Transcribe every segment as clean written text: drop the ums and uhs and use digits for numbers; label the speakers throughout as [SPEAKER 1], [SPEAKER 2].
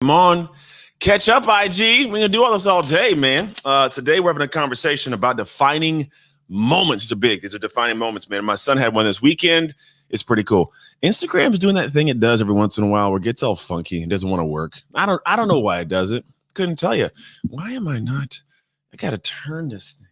[SPEAKER 1] Come on, catch up, IG. We're gonna do all this all day, man. Today we're having a conversation about defining moments. These are defining moments, man. My son had one this weekend. It's pretty cool. Instagram is doing that thing it does every once in a while where it gets all funky and doesn't want to work. I don't know why it does it. Couldn't tell you. Why am I not? I gotta turn this thing.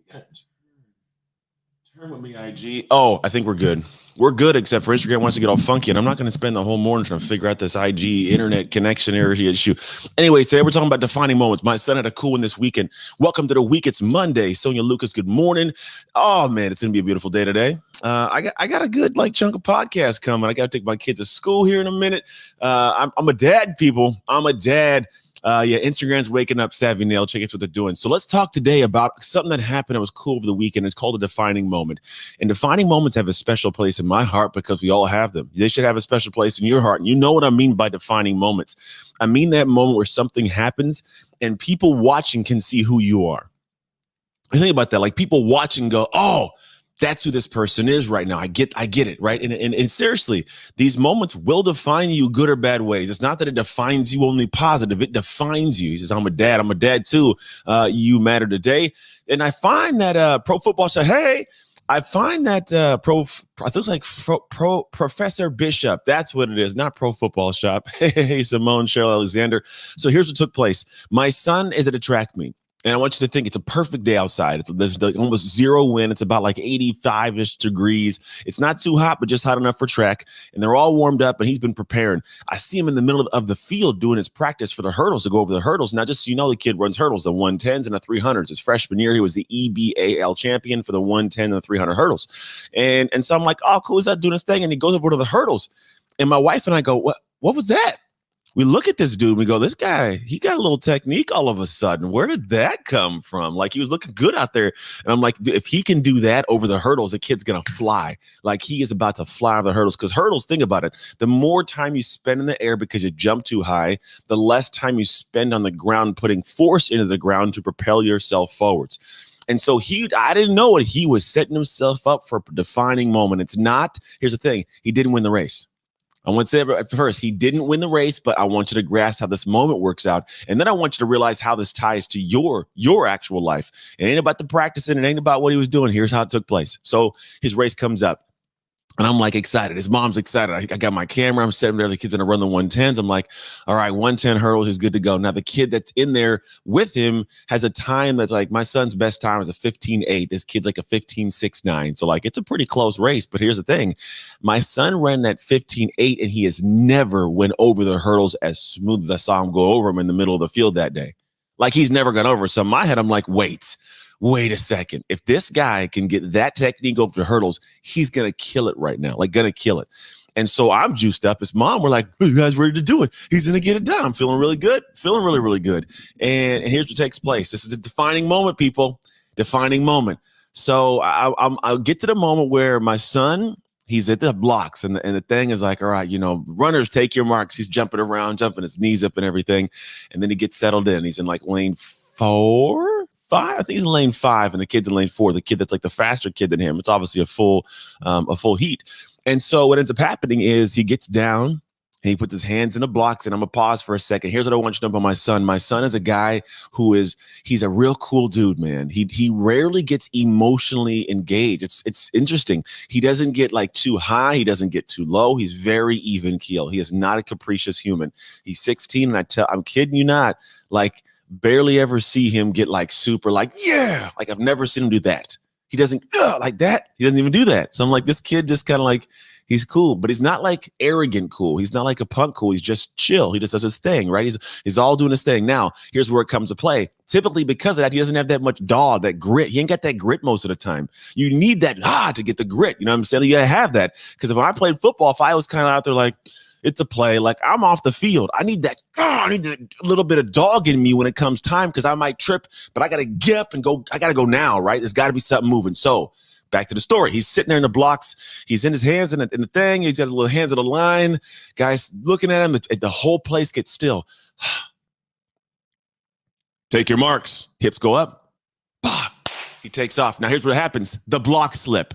[SPEAKER 1] I gotta turn with me, IG. Oh, I think we're good. We're good, except for Instagram wants to get all funky, and I'm not going to spend the whole morning trying to figure out this IG internet connection issue. Anyway, today we're talking about defining moments. My son had a cool one this weekend. Welcome to the week. It's Monday. Sonia Lucas, good morning. Oh man, it's going to be a beautiful day today. I got a good chunk of podcast coming. I got to take my kids to school here in a minute. I'm a dad, people. I'm a dad. Instagram's waking up savvy nail chickens what they're doing. So let's talk today about something that happened that was cool over the weekend. It's called a defining moment. And defining moments have a special place in my heart because we all have them. They should have a special place in your heart. And you know what I mean by defining moments. I mean that moment where something happens and people watching can see who you are. I think about that. Like people watching go, oh, that's who this person is right now. I get it, right? And seriously, these moments will define you good or bad ways. It's not that it defines you only positive. It defines you. He says, I'm a dad too. You matter today. And I find that Pro Football said, hey, I find that I think it's like Professor Bishop. That's what it is, not Pro Football Shop. Hey, Simone, Cheryl Alexander. So here's what took place. My son is at a track meet. And I want you to think it's a perfect day outside. There's almost zero wind. It's about like 85-ish degrees. It's not too hot, but just hot enough for track. And they're all warmed up, and he's been preparing. I see him in the middle of the field doing his practice for the hurdles to go over the hurdles. Now, just so you know, the kid runs hurdles, the 110s and the 300s. His freshman year, he was the EBAL champion for the 110 and the 300 hurdles. And so I'm like, oh, cool, he's out doing his thing. And he goes over to the hurdles. And my wife and I go, what was that? We look at this dude and we go, this guy, he got a little technique all of a sudden. Where did that come from? Like he was looking good out there. And I'm like, if he can do that over the hurdles, the kid's going to fly. Like he is about to fly over the hurdles because hurdles, think about it. The more time you spend in the air because you jump too high, the less time you spend on the ground putting force into the ground to propel yourself forwards. And so I didn't know it. He was setting himself up for a defining moment. It's not, here's the thing. He didn't win the race. I want to say it first, he didn't win the race, but I want you to grasp how this moment works out. And then I want you to realize how this ties to your actual life. It ain't about the practicing. It ain't about what he was doing. Here's how it took place. So his race comes up. And I'm like excited. His mom's excited. I got my camera. I'm sitting there. The kid's going to run the 110s. I'm like, all right, 110 hurdles is good to go. Now, the kid that's in there with him has a time that's like my son's best time is a 15.8. This kid's like a 15.69. So, it's a pretty close race. But here's the thing. My son ran that 15.8, and he has never went over the hurdles as smooth as I saw him go over them in the middle of the field that day. Like, he's never gone over. So in my head, I'm like, wait a second. If this guy can get that technique over the hurdles, he's going to kill it right now, going to kill it. And so I'm juiced up. His mom, we're like, you guys ready to do it? He's going to get it done. I'm feeling really good, feeling really, really good. And here's what takes place. This is a defining moment, people, defining moment. So I'll get to the moment where my son, he's at the blocks and the thing is like, all right, runners, take your marks. He's jumping around, jumping his knees up and everything. And then he gets settled in. He's in lane 5. I think he's in lane 5 and the kid's in lane 4. The kid that's the faster kid than him. It's obviously a full heat. And so what ends up happening is he gets down and he puts his hands in the blocks. And I'm going to pause for a second. Here's what I want you to know about my son. My son is a guy he's a real cool dude, man. He rarely gets emotionally engaged. It's interesting. He doesn't get too high. He doesn't get too low. He's very even keel. He is not a capricious human. He's 16. And I'm kidding you not, barely ever see him get super yeah. I've never seen him do that. He doesn't like that. He doesn't even do that. So I'm like, this kid just kind of he's cool, but he's not arrogant cool. He's not a punk cool. He's just chill. He just does his thing, right? He's all doing his thing. Now, here's where it comes to play. Typically, because of that, he doesn't have that much dog, that grit. He ain't got that grit most of the time. You need that to get the grit. You know what I'm saying? You gotta have that. Because if I played football, if I was kind of out there it's a play. I'm off the field. I need that. I need a little bit of dog in me when it comes time because I might trip, but I got to get up and go. I got to go now, right? There's got to be something moving. So back to the story. He's sitting there in the blocks. He's in his hands in the thing. He's got his little hands on the line. Guys looking at him. The whole place gets still. Take your marks. Hips go up. He takes off. Now here's what happens. The blocks slip.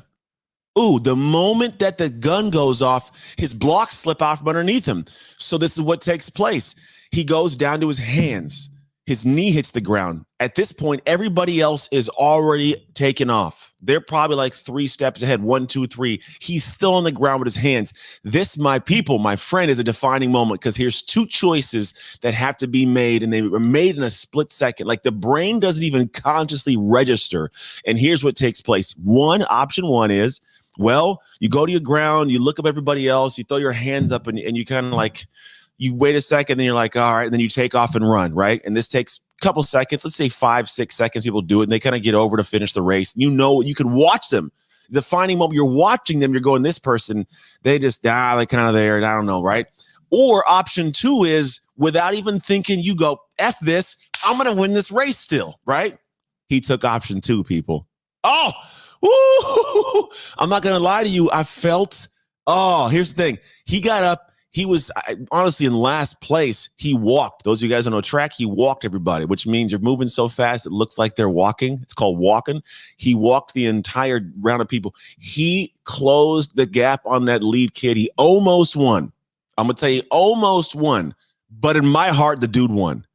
[SPEAKER 1] Ooh, the moment that the gun goes off, his blocks slip out from underneath him. So this is what takes place. He goes down to his hands. His knee hits the ground. At this point, everybody else is already taken off. They're probably like 3 steps ahead, 1, 2, 3. He's still on the ground with his hands. This, my people, my friend, is a defining moment because here's 2 choices that have to be made, and they were made in a split second. Like the brain doesn't even consciously register. And here's what takes place. Option one is, well, you go to your ground, you look up everybody else, you throw your hands up, and you kind of like, you wait a second, then you're like, all right, and then you take off and run, right? And this takes a couple seconds, let's say 5, 6 seconds, people do it, and they kind of get over to finish the race. You know, you can watch them. The defining moment, you're watching them, you're going, this person, they just die, they're kind of there, and I don't know, right? Or option 2 is, without even thinking, you go, F this, I'm going to win this race still, right? He took option 2, people. Oh, woo! I'm not going to lie to you. I felt, here's the thing. He got up. He was honestly in last place. He walked. Those of you guys on the track, he walked everybody, which means you're moving so fast it looks like they're walking. It's called walking. He walked the entire round of people. He closed the gap on that lead kid. He almost won. I'm going to tell you, almost won. But in my heart, the dude won.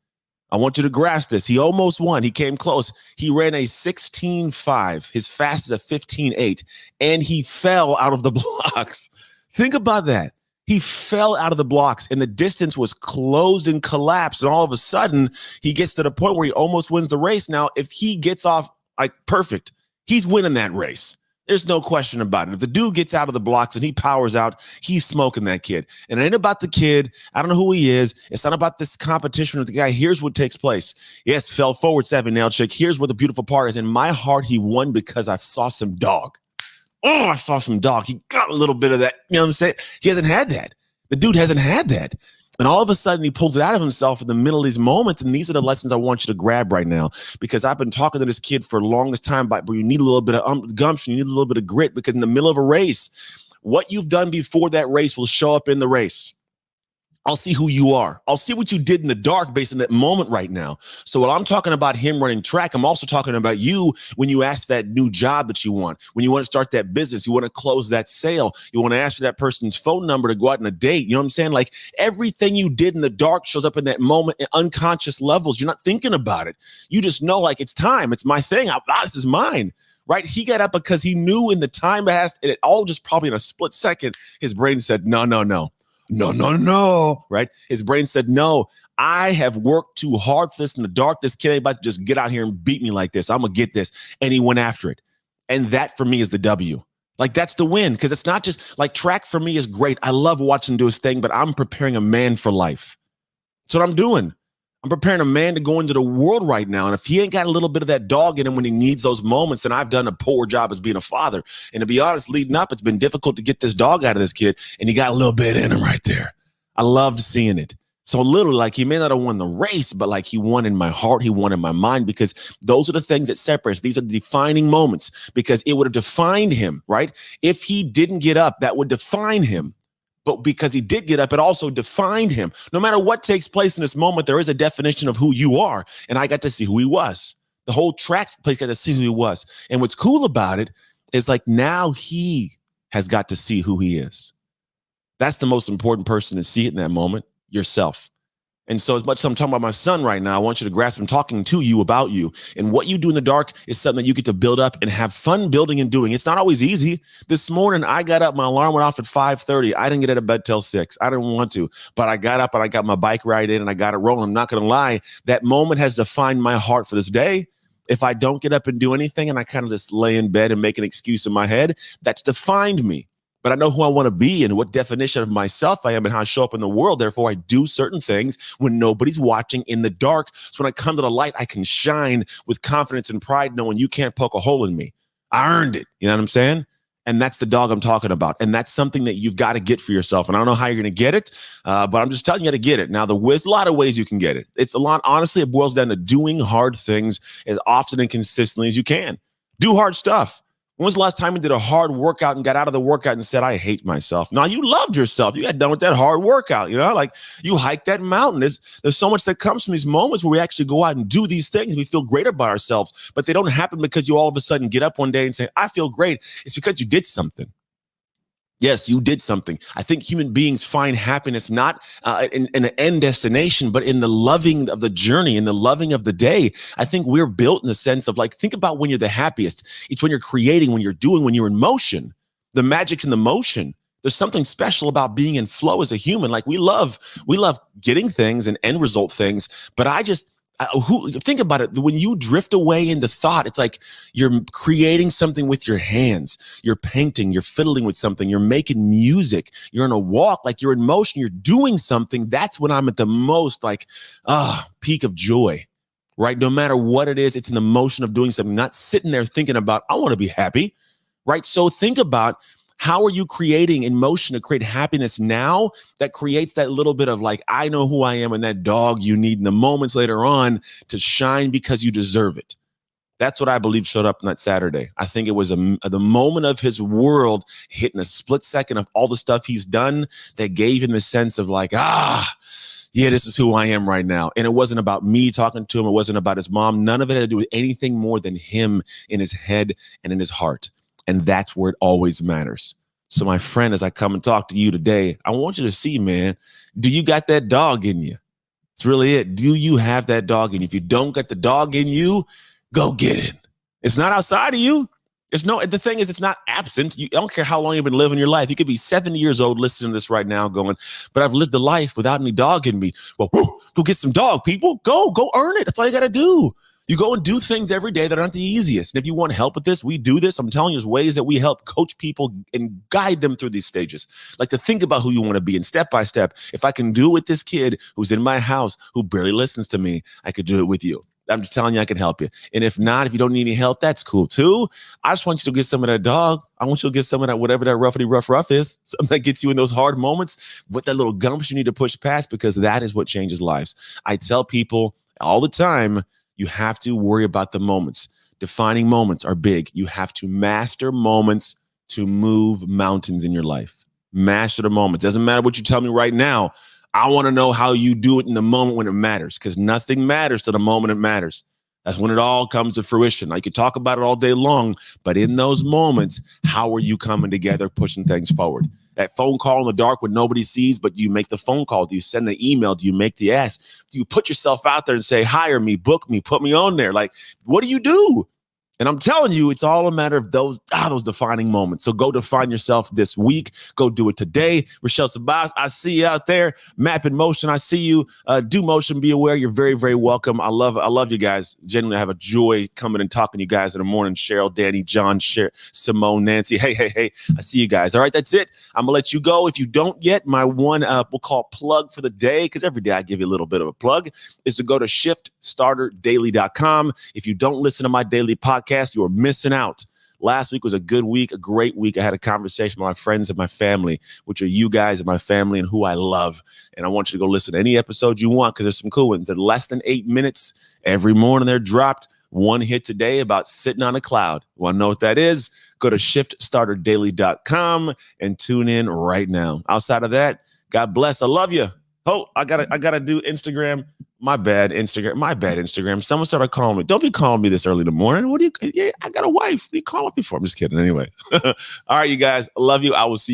[SPEAKER 1] I want you to grasp this. He almost won. He came close. He ran a 16.5. His fastest a 15.8. And he fell out of the blocks. Think about that. He fell out of the blocks and the distance was closed and collapsed. And all of a sudden, he gets to the point where he almost wins the race. Now, if he gets off like perfect, he's winning that race. There's no question about it. If the dude gets out of the blocks and he powers out, he's smoking that kid. And it ain't about the kid. I don't know who he is. It's not about this competition with the guy. Here's what takes place. Yes, fell forward 7 nail chick. Here's what the beautiful part is. In my heart, he won because I saw some dog. Oh, I saw some dog. He got a little bit of that. You know what I'm saying? He hasn't had that. The dude hasn't had that. And all of a sudden, he pulls it out of himself in the middle of these moments. And these are the lessons I want you to grab right now, because I've been talking to this kid for the longest time, but you need a little bit of gumption. You need a little bit of grit, because in the middle of a race, what you've done before that race will show up in the race. I'll see who you are. I'll see what you did in the dark based on that moment right now. So while I'm talking about him running track, I'm also talking about you when you ask that new job that you want, when you want to start that business, you want to close that sale, you want to ask for that person's phone number to go out on a date. You know what I'm saying? Like everything you did in the dark shows up in that moment in unconscious levels. You're not thinking about it. You just know, like, it's time. It's my thing. This is mine. Right? He got up because he knew in the time past, and it all just probably in a split second, his brain said, no. Right? His brain said, no, I have worked too hard for this in the dark. This kid ain't about to just get out here and beat me like this. I'm going to get this. And he went after it. And that for me is the W. Like, that's the win, because it's not just like track for me is great. I love watching him do his thing, but I'm preparing a man for life. That's what I'm doing. I'm preparing a man to go into the world right now. And if he ain't got a little bit of that dog in him when he needs those moments, then I've done a poor job as being a father. And to be honest, leading up, it's been difficult to get this dog out of this kid. And he got a little bit in him right there. I loved seeing it. So literally, like, he may not have won the race, but like, he won in my heart, he won in my mind, because those are the things that separate us. These are the defining moments, because it would have defined him, right? If he didn't get up, that would define him. But because he did get up, it also defined him. No matter what takes place in this moment, there is a definition of who you are. And I got to see who he was. The whole track place got to see who he was. And what's cool about it is, like, now he has got to see who he is. That's the most important person to see it in that moment, yourself. And so as much as I'm talking about my son right now, I want you to grasp I'm talking to you about you. And what you do in the dark is something that you get to build up and have fun building and doing. It's not always easy. This morning, I got up, my alarm went off at 5:30. I didn't get out of bed till 6. I didn't want to, but I got up and I got my bike ride in and I got it rolling. I'm not going to lie. That moment has defined my heart for this day. If I don't get up and do anything and I kind of just lay in bed and make an excuse in my head, that's defined me. But I know who I want to be and what definition of myself I am and how I show up in the world. Therefore, I do certain things when nobody's watching in the dark. So when I come to the light, I can shine with confidence and pride, knowing you can't poke a hole in me. I earned it. You know what I'm saying? And that's the dog I'm talking about. And that's something that you've got to get for yourself. And I don't know how you're going to get it, but I'm just telling you how to get it. Now, there's a lot of ways you can get it. It's a lot. Honestly, it boils down to doing hard things as often and consistently as you can. Do hard stuff. When was the last time you did a hard workout and got out of the workout and said, I hate myself? Now, you loved yourself. You got done with that hard workout, you know, like you hiked that mountain. There's so much that comes from these moments where we actually go out and do these things. We feel great about ourselves, but they don't happen because you all of a sudden get up one day and say, I feel great. It's because you did something. Yes, you did something. I think human beings find happiness not in an end destination, but in the loving of the journey, in the loving of the day. I think we're built in the sense of like, think about when you're the happiest. It's when you're creating, when you're doing, when you're in motion. The magic's in the motion. There's something special about being in flow as a human. Like we love getting things and end result things, but who think about it. When you drift away into thought, it's like you're creating something with your hands. You're painting, you're fiddling with something, you're making music, you're on a walk, like you're in motion, you're doing something. That's when I'm at the most like, peak of joy, right? No matter what it is, it's in the motion of doing something, not sitting there thinking about, I want to be happy, right? So think about how are you creating in motion to create happiness now that creates that little bit of like, I know who I am and that dog you need in the moments later on to shine because you deserve it. That's what I believe showed up on that Saturday. I think it was the moment of his world hitting a split second of all the stuff he's done that gave him a sense of like, yeah, this is who I am right now. And it wasn't about me talking to him. It wasn't about his mom. None of it had to do with anything more than him in his head and in his heart. And that's where it always matters. So my friend, as I come and talk to you today, I want you to see, man, do you got that dog in you? It's really it. Do you have that dog in you? If you don't get the dog in you, go get it. It's not outside of you. The thing is, it's not absent. I don't care how long you've been living your life. You could be 70 years old listening to this right now going, but I've lived a life without any dog in me. Well, go get some dog, people. Go earn it. That's all you got to do. You go and do things every day that aren't the easiest. And if you want help with this, we do this. I'm telling you, there's ways that we help coach people and guide them through these stages. Like to think about who you want to be and step by step. If I can do it with this kid who's in my house, who barely listens to me, I could do it with you. I'm just telling you, I can help you. And if not, if you don't need any help, that's cool too. I just want you to get some of that dog. I want you to get some of that, whatever that roughity rough is, something that gets you in those hard moments with that little gumption you need to push past, because that is what changes lives. I tell people all the time, you have to worry about the moments. Defining moments are big. You have to master moments to move mountains in your life. Master the moments. Doesn't matter what you tell me right now. I want to know how you do it in the moment when it matters, because nothing matters to the moment it matters. That's when it all comes to fruition. I could talk about it all day long, but in those moments, how are you coming together, pushing things forward? That phone call in the dark when nobody sees, but do you make the phone call? Do you send the email? Do you make the ask? Do you put yourself out there and say, hire me, book me, put me on there? Like, what do you do? And I'm telling you, it's all a matter of those defining moments. So go define yourself this week. Go do it today. Rochelle Sabas, I see you out there. Map in Motion, I see you. Do Motion, be aware. You're very, very welcome. I love you guys. Genuinely, I have a joy coming and talking to you guys in the morning. Cheryl, Danny, John, Simone, Nancy. Hey. I see you guys. All right, that's it. I'm going to let you go. If you don't yet, my one, we'll call plug for the day, because every day I give you a little bit of a plug, is to go to shiftstarterdaily.com. If you don't listen to my daily podcast, you are missing out. Last week was a good week, a great week. I had a conversation with my friends and my family, which are you guys and my family and who I love. And I want you to go listen to any episode you want, because there's some cool ones. They're less than 8 minutes. Every morning they're dropped. One hit today about sitting on a cloud. Want to know what that is? Go to shiftstarterdaily.com and tune in right now. Outside of that, God bless. I love you. Oh, I gotta do Instagram. My bad, Instagram. Someone started calling me. Don't be calling me this early in the morning. I got a wife. What are you calling me for? I'm just kidding. Anyway. All right, you guys. I love you. I will see you.